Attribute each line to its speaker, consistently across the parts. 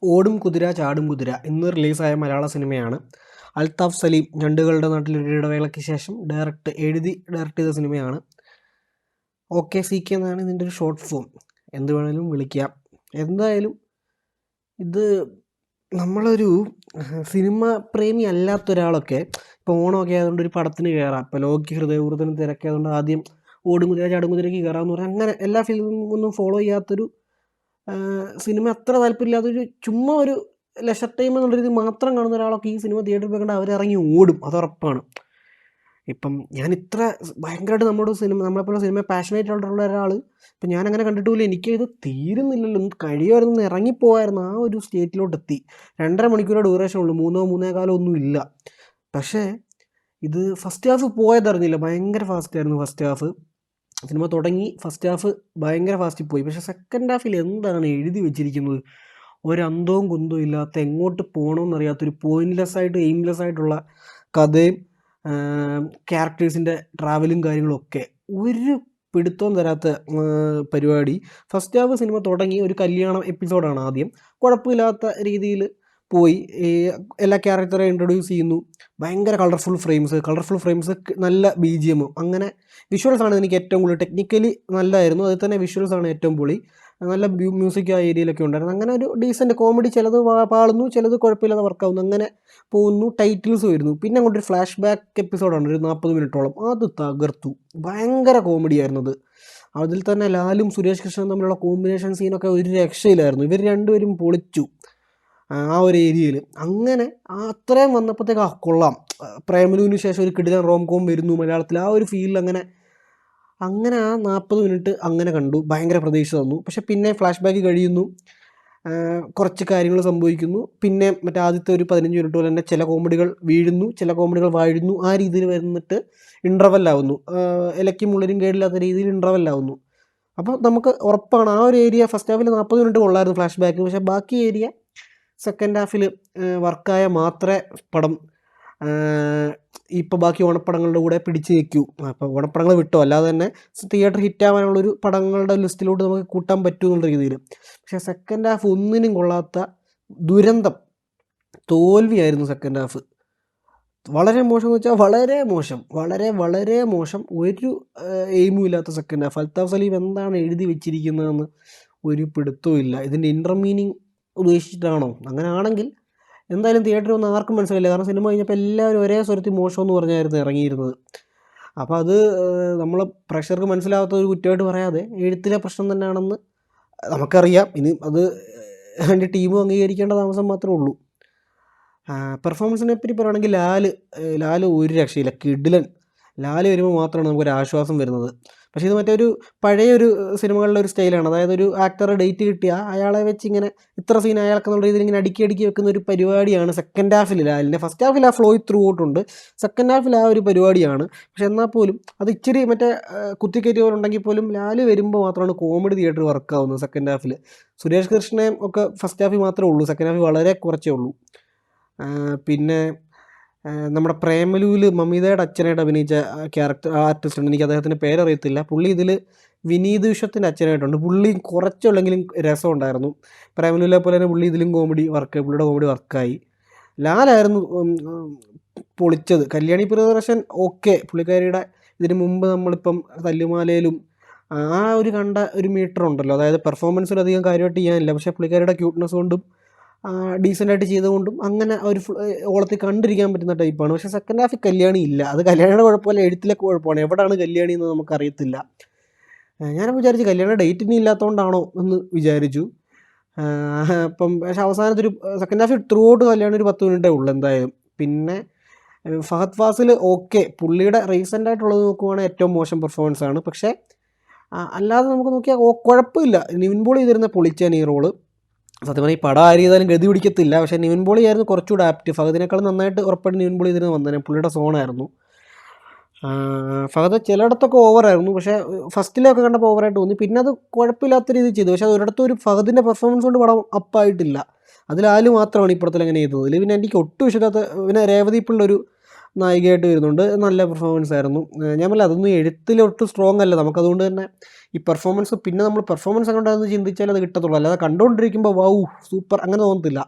Speaker 1: ഓടും കുതിര ചാടും കുതിര ഇന്ന് റിലീസായ മലയാള സിനിമയാണ്. അൽത്താഫ് സലീം ഞണ്ടുകളുടെ നാട്ടിലൊരു ഇടവേളയ്ക്ക് ശേഷം ഡയറക്റ്റ് ചെയ്ത സിനിമയാണ്. OKCK എന്നാണ് ഇതിൻ്റെ ഒരു ഷോർട്ട് ഫോം. എന്ത് വേണേലും വിളിക്കാം. എന്തായാലും ഇത് നമ്മളൊരു സിനിമ പ്രേമി അല്ലാത്ത ഒരാളൊക്കെ ഇപ്പോൾ ഓണമൊക്കെ ആയതുകൊണ്ട് ഒരു പടത്തിന് കയറാം. ഇപ്പോൾ ലോകയ്ക്ക് ഹൃദയപൂർവ്വത്തിന് തിരക്കായതുകൊണ്ട് ആദ്യം ഓടും കുതിര ചാടും കുതിരയ്ക്ക് കയറാമെന്ന് പറഞ്ഞാൽ അങ്ങനെ എല്ലാ ഫിലിമും ഒന്നും ഫോളോ ചെയ്യാത്തൊരു സിനിമ അത്ര താല്പര്യമില്ലാത്തൊരു ചുമ്മാ ഒരു ലെഷർ ടൈം എന്നുള്ള രീതി മാത്രം കാണുന്ന ഒരാളൊക്കെ ഈ സിനിമ തിയേറ്ററിൽ പോയി കണ്ടാൽ അവരിറങ്ങി ഓടും, അതുറപ്പാണ്. ഇപ്പം ഞാൻ ഇത്ര ഭയങ്കരമായിട്ട് നമ്മളെപ്പോലെ സിനിമ പാഷനേറ്റ് ആയിട്ടുള്ള ഒരാൾ ഇപ്പം ഞാനങ്ങനെ കണ്ടിട്ട് പോലും എനിക്ക് ഇത് തീരുന്നില്ലല്ലോ, കഴിയുമായിരുന്നു, ഇറങ്ങിപ്പോവായിരുന്നു, ആ ഒരു സ്റ്റേറ്റിലോട്ട് എത്തി. 2.5 മണിക്കൂർ ഡ്യൂറേഷൻ ഉള്ളൂ, 3 ഒന്നും ഇല്ല. പക്ഷേ ഇത് ഫസ്റ്റ് ഹാഫ് പോയതറിഞ്ഞില്ല, ഭയങ്കര ഫാസ്റ്റായിരുന്നു ഫസ്റ്റ് ഹാഫ്. സിനിമ തുടങ്ങി ഫസ്റ്റ് ഹാഫ് ഭയങ്കര ഫാസ്റ്റിൽ പോയി. പക്ഷേ സെക്കൻഡ് ഹാഫിൽ എന്താണ് എഴുതി വെച്ചിരിക്കുന്നത്? ഒരന്തവും കുന്തവും ഇല്ലാത്ത, എങ്ങോട്ട് പോകണമെന്നറിയാത്തൊരു പോയിൻറ്റ്ലെസ് ആയിട്ട് എയിംലെസ് ആയിട്ടുള്ള കഥയും ക്യാരക്ടേഴ്സിൻ്റെ ട്രാവലും കാര്യങ്ങളൊക്കെ ഒരു പിടുത്തവും തരാത്ത പരിപാടി. ഫസ്റ്റ് ഹാഫ് സിനിമ തുടങ്ങി ഒരു കല്യാണം എപ്പിസോഡാണ് ആദ്യം, കുഴപ്പമില്ലാത്ത രീതിയിൽ പോയി. എല്ലാ ക്യാരക്ടറെ ഇൻട്രൊഡ്യൂസ് ചെയ്യുന്നു, ഭയങ്കര കളർഫുൾ ഫ്രെയിംസ്, നല്ല BGM, അങ്ങനെ വിഷ്വൽസാണ് എനിക്ക് ഏറ്റവും കൂടുതൽ. ടെക്നിക്കലി നല്ലതായിരുന്നു, അതിൽ തന്നെ വിഷ്വൽസാണ് ഏറ്റവും പൊളി. നല്ല മ്യൂസിക് ആ ഏരിയയിലൊക്കെ ഉണ്ടായിരുന്നു. അങ്ങനെ ഒരു ഡീസൻറ്റ് കോമഡി, ചിലത് പാളുന്നു, ചിലത് കുഴപ്പമില്ലാതെ വർക്കാവുന്നു, അങ്ങനെ പോകുന്നു. ടൈറ്റിൽസ് വരുന്നു, പിന്നെ അങ്ങോട്ടൊരു ഫ്ലാഷ് ബാക്ക് എപ്പിസോഡാണ്, ഒരു 40 മിനിറ്റോളം. അത് തകർത്തു, ഭയങ്കര കോമഡിയായിരുന്നു അത്. അതിൽ തന്നെ ലാലും സുരേഷ് കൃഷ്ണനും തമ്മിലുള്ള കോമ്പിനേഷൻ സീനൊക്കെ ഒരു രക്ഷയിലായിരുന്നു. ഇവർ രണ്ടുപേരും പൊളിച്ചു ആ ഒരു ഏരിയയിൽ. അങ്ങനെ അത്രയും വന്നപ്പോഴത്തേക്ക് കൊള്ളാം, പ്രേമലുവിന് ശേഷം ഒരു കിടിലൻ റോം കോം വരുന്നു മലയാളത്തിൽ, ആ ഒരു ഫീലിൽ അങ്ങനെ ആ 40 മിനിറ്റ് അങ്ങനെ കണ്ടു. ഭയങ്കര പ്രതീക്ഷ തന്നു. പക്ഷെ പിന്നെ ഫ്ലാഷ് ബാക്ക് കഴിയുന്നു, കുറച്ച് കാര്യങ്ങൾ സംഭവിക്കുന്നു. പിന്നെ മറ്റേ ആദ്യത്തെ ഒരു 15 മിനിറ്റ് പോലെ തന്നെ ചില കോമഡികൾ വീഴുന്നു, ചില കോമഡികൾ വാഴുന്നു, ആ രീതിയിൽ വരുന്നിട്ട് ഇൻ്റർവെല്ലാവുന്നു. ഇലയ്ക്കും മുള്ളരും കേടില്ലാത്ത രീതിയിൽ ഇൻ്റർവെല്ലാവുന്നു. അപ്പോൾ നമുക്ക് ഉറപ്പാണ് ആ ഒരു ഏരിയ ഫസ്റ്റ് ഹാഫിൽ 40 മിനിറ്റ് കൊള്ളായിരുന്നു ഫ്ലാഷ് ബാക്ക്. പക്ഷേ ബാക്കി ഏരിയ സെക്കൻഡ് ഹാഫിൽ വർക്കായ മാത്രമേ പടം ഇപ്പോൾ ബാക്കി ഓണപ്പടങ്ങളുടെ കൂടെ പിടിച്ച് നിൽക്കൂ. അപ്പോൾ ഓണപ്പടങ്ങൾ വിട്ടോ, അല്ലാതെ തന്നെ തിയേറ്റർ ഹിറ്റാവാനുള്ളൊരു പടങ്ങളുടെ ലിസ്റ്റിലോട്ട് നമുക്ക് കൂട്ടാൻ പറ്റും എന്നുള്ള രീതിയിൽ. പക്ഷേ സെക്കൻഡ് ഹാഫ് ഒന്നിനും കൊള്ളാത്ത ദുരന്തം, തോൽവിയായിരുന്നു സെക്കൻഡ് ഹാഫ്. വളരെ മോശം എന്ന് വെച്ചാൽ വളരെ മോശം. ഒരു എയിമും ഇല്ലാത്ത സെക്കൻഡ് ഹാഫ്. അൽത്താഫ് സലീം എന്താണ് എഴുതി വെച്ചിരിക്കുന്നതെന്ന് ഒരു പിടുത്തവും ഇല്ല. ഇതിൻ്റെ ഇൻ്റർ മീനിങ് ഉദ്ദേശിച്ചിട്ടാണോ? അങ്ങനെ ആണെങ്കിൽ എന്തായാലും തിയേറ്ററിൽ ഒന്നും ആർക്കും മനസ്സിലായില്ല. കാരണം സിനിമ കഴിഞ്ഞപ്പോൾ എല്ലാവരും ഒരേ സ്വരത്തിൽ മോശമെന്ന് പറഞ്ഞായിരുന്നു ഇറങ്ങിയിരുന്നത്. അപ്പോൾ അത് നമ്മൾ പ്രേക്ഷകർക്ക് മനസ്സിലാവാത്ത ഒരു കുറ്റമായിട്ട് പറയാതെ എഴുത്തിലെ പ്രശ്നം തന്നെയാണെന്ന് നമുക്കറിയാം. ഇനി അത് അതിൻ്റെ ടീമും അംഗീകരിക്കേണ്ട താമസം മാത്രമേ ഉള്ളൂ. പെർഫോമൻസിനെ പറ്റി പറയുകയാണെങ്കിൽ ലാല് ഒരു രക്ഷയില്ല, കിടിലൻ. ലാല് വരുമ്പോൾ മാത്രമാണ് നമുക്കൊരു ആശ്വാസം വരുന്നത്. പക്ഷേ ഇത് മറ്റൊരു പഴയൊരു സിനിമകളിലെ ഒരു സ്റ്റൈലാണ്. അതായത് ഒരു ആക്ടറെ ഡേറ്റ് കിട്ടിയാൽ അയാളെ വെച്ച് ഇങ്ങനെ ഇത്ര സീൻ അയാൾക്കെന്നുള്ള രീതിയിൽ ഇങ്ങനെ അടുക്കി വെക്കുന്ന ഒരു പരിപാടിയാണ് സെക്കൻഡ് ഹാഫിൽ ലാലിൻ്റെ. ഫസ്റ്റ് ഹാഫിൽ ആ ഫ്ലോ ത്രൂ ഔട്ടുണ്ട്, സെക്കൻഡ് ഹാഫിൽ ആ ഒരു പരിപാടിയാണ്. പക്ഷെ എന്നാൽ പോലും അത് ഇച്ചിരി മറ്റേ കുത്തിക്കയറ്റി പോലെ ഉണ്ടെങ്കിൽ പോലും ലാല് വരുമ്പോൾ മാത്രമാണ് കോമഡി തിയേറ്റർ വർക്കാവുന്നത് സെക്കൻഡ് ഹാഫിൽ. സുരേഷ് കൃഷ്ണയും ഒക്കെ ഫസ്റ്റ് ഹാഫിൽ മാത്രമേ ഉള്ളൂ, സെക്കൻഡ് ഹാഫിൽ വളരെ കുറച്ചേ ഉള്ളൂ. പിന്നെ നമ്മുടെ പ്രേമലുവിൽ മമിതയുടെ അച്ഛനായിട്ട് അഭിനയിച്ച ക്യാരക്ടർ ആർട്ടിസ്റ്റ് ഉണ്ട്, എനിക്ക് അദ്ദേഹത്തിൻ്റെ പേരറിയത്തില്ല. പുള്ളി ഇതിൽ വിനീത് വിശ്വത്തിൻ്റെ അച്ഛനായിട്ടുണ്ട്. പുള്ളി കുറച്ചുള്ളെങ്കിലും രസം ഉണ്ടായിരുന്നു. പ്രേമലുവിലെ പോലെ തന്നെ പുള്ളിയുടെ കോമഡി വർക്കായി. ലാലായിരുന്നു പൊളിച്ചത്. കല്യാണി പ്രിയദർശൻ ഓക്കെ, പുള്ളിക്കാരിയുടെ ഇതിന് മുമ്പ് നമ്മളിപ്പം തല്ലുമാലയിലും ആ ഒരു കണ്ട ഒരു മീറ്റർ ഉണ്ടല്ലോ, അതായത് പെർഫോമൻസിലധികം കാര്യമായിട്ട് ചെയ്യാനില്ല, പക്ഷേ പുള്ളിക്കാരിയുടെ ക്യൂട്ട്നെസ് കൊണ്ടും ഡീസൻ്റായിട്ട് ചെയ്തുകൊണ്ടും അങ്ങനെ ഒരു ഓളത്തിൽ കണ്ടിരിക്കാൻ പറ്റുന്ന ടൈപ്പാണ്. പക്ഷേ സെക്കൻഡ് ഹാഫിൽ കല്യാണി ഇല്ല. അത് കല്യാണിയുടെ കുഴപ്പമല്ല, എഴുത്തിലെ കുഴപ്പമാണ്. എവിടെയാണ് കല്യാണി എന്ന് നമുക്കറിയത്തില്ല. ഞാൻ വിചാരിച്ചു കല്യാണ ഡേറ്റ് ഇനി ഇല്ലാത്തതുകൊണ്ടാണോ എന്ന് വിചാരിച്ചു. അപ്പം പക്ഷേ അവസാനത്തൊരു സെക്കൻഡ് ഹാഫിൽ ത്രൂ ഔട്ട് കല്യാണം ഒരു 10 മിനിറ്റേ ഉള്ളൂ എന്തായാലും. പിന്നെ ഫഹദ് ഫാസിൽ ഓക്കെ, പുള്ളിയുടെ റീസെൻ്റായിട്ടുള്ളത് നോക്കുവാണെങ്കിൽ ഏറ്റവും മോശം പെർഫോമൻസ് ആണ്. പക്ഷേ അല്ലാതെ നമുക്ക് നോക്കിയാൽ കുഴപ്പമില്ല. നിവിൻ പോളി ചെയ്തിരുന്ന പൊളിച്ചാണ് ഈ റോള്. സത്യം പറഞ്ഞാൽ ഈ പടം ആര് ചെയ്താലും ഗതി പിടിക്കത്തില്ല. പക്ഷേ നിവിൻ പോളി ആയിരുന്നു കുറച്ചുകൂടെ ആപ്റ്റ്. ഫഹദിനേക്കാളും നന്നായിട്ട് ഉറപ്പായിട്ട് നിവിൻ പോളി ഇതിന് വന്നേനെ, പുള്ളിയുടെ സോണായിരുന്നു. ഫഹദ് ചിലയിടത്തൊക്കെ ഓവറായിരുന്നു, പക്ഷേ ഫസ്റ്റിലൊക്കെ കണ്ടപ്പോൾ ഓവറായിട്ട് തോന്നി. പിന്നെ അത് കുഴപ്പമില്ലാത്ത രീതിയിൽ ചെയ്തു. പക്ഷേ ഒരിടത്തും ഒരു ഫഹദിൻ്റെ പെർഫോമൻസ് കൊണ്ട് പടം അപ്പായിട്ടില്ല. അതിലാല് മാത്രമാണ് ഇപ്പുറത്തിൽ അങ്ങനെ ചെയ്തത്. പിന്നെ എനിക്ക് ഒട്ടും ഇഷ്ടമില്ലാത്ത പിന്നെ രേവതി പിള്ളൊരു നായികയായിട്ട് വരുന്നുണ്ട്. നല്ല പെർഫോമൻസ് ആയിരുന്നു. ഞാൻ പറഞ്ഞില്ലേ അതൊന്നും എഴുത്തിലൊട്ടും സ്ട്രോങ് അല്ല. നമുക്കതുകൊണ്ട് തന്നെ ഈ പെർഫോമൻസ് പിന്നെ നമ്മൾ പെർഫോമൻസ് എങ്ങോട്ടാണെന്ന് ചിന്തിച്ചാൽ അത് കിട്ടത്തുള്ളൂ. അല്ലാതെ കണ്ടുകൊണ്ടിരിക്കുമ്പോൾ വൗ സൂപ്പർ അങ്ങനെ തോന്നത്തില്ല.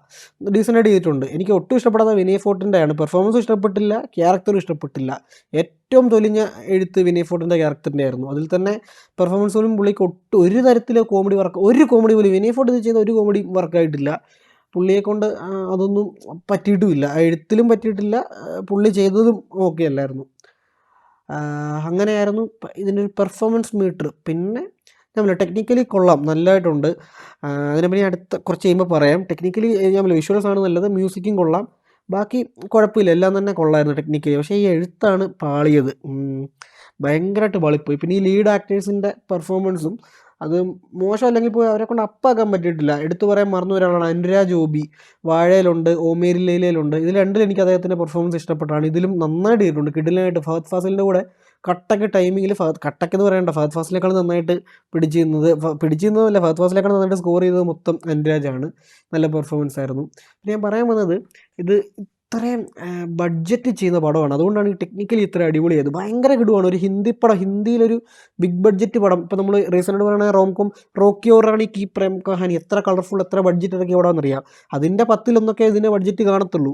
Speaker 1: ഡീസൻ്റായിട്ട് ചെയ്തിട്ടുണ്ട്. എനിക്ക് ഒട്ടും ഇഷ്ടപ്പെടാത്ത വിനയ് ഫോർട്ടിൻ്റെയാണ്. പെർഫോമൻസും ഇഷ്ടപ്പെട്ടില്ല, ക്യാരക്ടറും ഇഷ്ടപ്പെട്ടില്ല. ഏറ്റവും തൊലിഞ്ഞ എഴുത്ത് വിനയ് ഫോർട്ടിൻ്റെ ക്യാരക്ടറിൻ്റെ ആയിരുന്നു. അതിൽ തന്നെ പെർഫോമൻസ് പോലും പുള്ളിക്ക് ഒട്ടും ഒരു തരത്തിലെ കോമഡി വർക്ക് ഒരു കോമഡി പോലും വിനയ് ഫോർട്ട് ഇത് ചെയ്ത ഒരു കോമഡി വർക്കായിട്ടില്ല. പുള്ളിയെ കൊണ്ട് അതൊന്നും പറ്റിയിട്ടുമില്ല. എഴുത്തിലും പറ്റിയിട്ടില്ല, പുള്ളി ചെയ്തതും ഓക്കെ അല്ലായിരുന്നു. അങ്ങനെയായിരുന്നു ഇതിൻ്റെ ഒരു പെർഫോമൻസ് മീറ്റർ. പിന്നെ ഞാൻ ടെക്നിക്കലി കൊള്ളാം, നല്ലതായിട്ടുണ്ട്. അതിനെപ്പറ്റി അടുത്ത കുറച്ച് കഴിയുമ്പോൾ പറയാം. ടെക്നിക്കലി ഞാൻ വിഷ്വൽസ് ആണ് നല്ലത്, മ്യൂസിക്കും കൊള്ളാം, ബാക്കി കുഴപ്പമില്ല, എല്ലാം തന്നെ കൊള്ളായിരുന്നു ടെക്നിക്കലി. പക്ഷേ ഈ എഴുത്താണ് പാളിയത്, ഭയങ്കരമായിട്ട് പാളിപ്പോയി. പിന്നെ ഈ ലീഡ് ആക്ടേഴ്സിൻ്റെ പെർഫോമൻസും അത് മോശമല്ലെങ്കിൽ പോയി അവരെ കൊണ്ട് അപ്പാക്കാൻ പറ്റിയിട്ടില്ല. എടുത്തു പറയാൻ മറന്നു ഒരാളാണ് അനുരാഗ് ജോബി. വാഴയിലുണ്ട്, ഓമേരി ലൈലയിലുണ്ട്. ഇതിൽ രണ്ടിലും എനിക്ക് അദ്ദേഹത്തിൻ്റെ പെർഫോമൻസ് ഇഷ്ടപ്പെട്ടാണ്. ഇതിലും നന്നായിട്ട് ചെയ്തിട്ടുണ്ട്, കിടിലനായിട്ട്. ഫഹദ് ഫാസിലിൻ്റെ കൂടെ കട്ടക്ക് ടൈമിങ്ങിൽ കട്ടക്കെന്ന് പറയണ്ട, ഫഹദ് ഫാസിലേക്കാൾ നന്നായിട്ട് പിടിച്ചിരുന്നതല്ല, ഫഹദ് ഫാസിലേക്കാൾ നന്നായിട്ട് സ്കോർ ചെയ്തത് മൊത്തം അനുരാജാണ്. നല്ല പെർഫോമൻസ് ആയിരുന്നു. പിന്നെ ഞാൻ പറയാൻ വന്നത്, ഇത് ഇത്രയും ബഡ്ജറ്റ് ചെയ്യുന്ന പടമാണ്, അതുകൊണ്ടാണ് ഈ ടെക്നിക്കലി ഇത്ര അടിപൊളിയായത്. ഭയങ്കര കിടുവാണ്. ഒരു ഹിന്ദി പടം, ഹിന്ദിയിലൊരു ബിഗ് ബഡ്ജറ്റ് പടം. ഇപ്പോൾ നമ്മൾ റീസെൻ്റ് പറയുന്ന റോംകോം റോക്കി ഓർ റാണി കി പ്രേം കഹാനി, എത്ര കളർഫുൾ, എത്ര ബഡ്ജറ്റ് ഇറക്കിയ പടമെന്നറിയാം. അതിൻ്റെ 10-1 ഇതിൻ്റെ ബഡ്ജറ്റ് കാണത്തുള്ളൂ.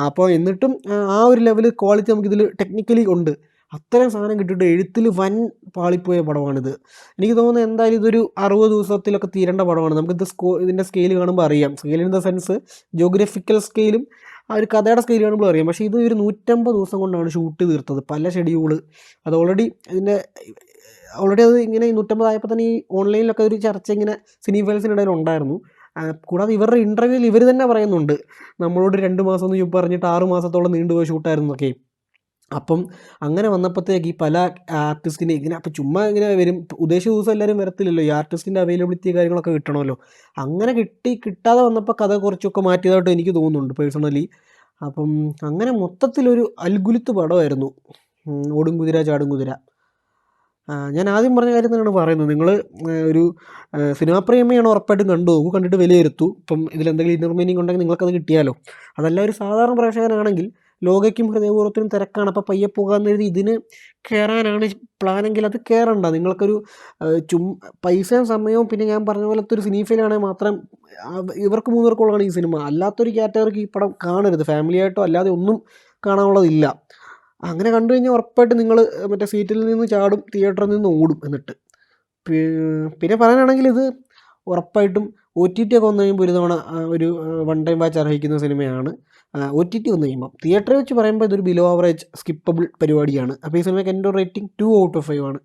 Speaker 1: അപ്പോൾ എന്നിട്ടും ആ ഒരു ലെവൽ ക്വാളിറ്റി നമുക്കിതിൽ ടെക്നിക്കലി ഉണ്ട്. അത്രയും സാധനം കിട്ടിയിട്ട് എഴുത്തിൽ വൻ പാളിപ്പോയ പടമാണിത്. എനിക്ക് തോന്നുന്നത് എന്തായാലും ഇതൊരു 60 ദിവസത്തിലൊക്കെ തീരേണ്ട പടമാണ്. നമുക്കിത് ഇതിൻ്റെ സ്കെയിൽ കാണുമ്പോൾ അറിയാം. Scale in the sense geographical സ്കെയിലും ആ ഒരു കഥയുടെ സ്കെയിൽ കാണുമ്പോൾ അറിയാം. പക്ഷേ ഇത് ഒരു 150 ദിവസം കൊണ്ടാണ് ഷൂട്ട് തീർത്തത്, പല ഷെഡ്യൂള്. അത് ഓൾറെഡി അത് ഇങ്ങനെ 150 ആയപ്പോൾ തന്നെ ഈ ഓൺലൈനിലൊക്കെ ഒരു ചർച്ച ഇങ്ങനെ സിനിഫൈൽസിനിടയിൽ ഉണ്ടായിരുന്നു. കൂടാതെ ഇവരുടെ ഇൻ്റർവ്യൂവിൽ ഇവർ തന്നെ പറയുന്നുണ്ട്, നമ്മളോട് 2 മാസം എന്ന് പറഞ്ഞിട്ട് 6 മാസത്തോളം നീണ്ടുപോയ ഷൂട്ടായിരുന്നു എന്നൊക്കെ. അപ്പം അങ്ങനെ വന്നപ്പോഴത്തേക്ക് ഈ പല ആർട്ടിസ്റ്റിനെ ഇങ്ങനെ അപ്പം ചുമ്മാ ഇങ്ങനെ വരും, ഉദ്ദേശിച്ച ദിവസം എല്ലാവരും വരത്തില്ലല്ലോ, ഈ ആർട്ടിസ്റ്റിൻ്റെ അവൈലബിലിറ്റി കാര്യങ്ങളൊക്കെ കിട്ടണമല്ലോ. അങ്ങനെ കിട്ടാതെ വന്നപ്പോൾ കഥ കുറച്ചൊക്കെ മാറ്റിയതായിട്ട് എനിക്ക് തോന്നുന്നുണ്ട് പേഴ്സണലി. അപ്പം അങ്ങനെ മൊത്തത്തിലൊരു അൽഗുലിത്ത് പടമായിരുന്നു ഓടും കുതിര ചാടും കുതിര. ഞാൻ ആദ്യം പറഞ്ഞ കാര്യം തന്നെയാണ് പറയുന്നത്. നിങ്ങൾ ഒരു സിനിമാ പ്രേമിയാണ്, ഉറപ്പായിട്ടും കണ്ടു നോക്കൂ, കണ്ടിട്ട് വിലയിരുത്തൂ. ഇപ്പം ഇതിലെന്തെങ്കിലും ഇന്നർ മീനിങ് ഉണ്ടെങ്കിൽ നിങ്ങൾക്കത് കിട്ടിയാലോ. അതല്ല ഒരു സാധാരണ പ്രേക്ഷകനാണെങ്കിൽ ലോകയ്ക്കും ഹൃദയപൂർവ്വത്തിനും തിരക്കാണ്, അപ്പോൾ പയ്യെ പോകാമെന്ന് എഴുതി ഇതിന് കയറാനാണ് പ്ലാനെങ്കിൽ അത് കയറണ്ട. നിങ്ങൾക്കൊരു പൈസയും സമയവും പിന്നെ ഞാൻ പറഞ്ഞ പോലത്തെ ഒരു സിനിഫയിലാണെങ്കിൽ മാത്രം ഇവർക്ക് 3 പേർക്കുള്ളതാണ് ഈ സിനിമ. അല്ലാത്തൊരു കാറ്റഗറിക്ക് ഈ പടം കാണരുത്. ഫാമിലിയായിട്ടോ അല്ലാതെ ഒന്നും കാണാനുള്ളതില്ല. അങ്ങനെ കണ്ടു കഴിഞ്ഞാൽ ഉറപ്പായിട്ട് നിങ്ങൾ മറ്റേ സീറ്റിൽ നിന്ന് ചാടും, തിയേറ്ററിൽ നിന്ന് ഓടും. എന്നിട്ട് പിന്നെ പറയാനാണെങ്കിൽ ഇത് ഉറപ്പായിട്ടും OTT ഒക്കെ വന്നു കഴിയുമ്പോൾ ഒരു തവണ ഒരു വൺ ടൈം വാച്ച് അർഹിക്കുന്ന സിനിമയാണ്. OTT വന്നു കഴിയുമ്പോൾ തിയേറ്ററിൽ വെച്ച് പറയുമ്പോൾ ഇതൊരു ബിലോ ആവറേജ് സ്കിപ്പബിൾ പരിപാടിയാണ്. അപ്പോൾ ഈ സിനിമയ്ക്ക് എൻ്റെ റേറ്റിംഗ് 2/5 ആണ്.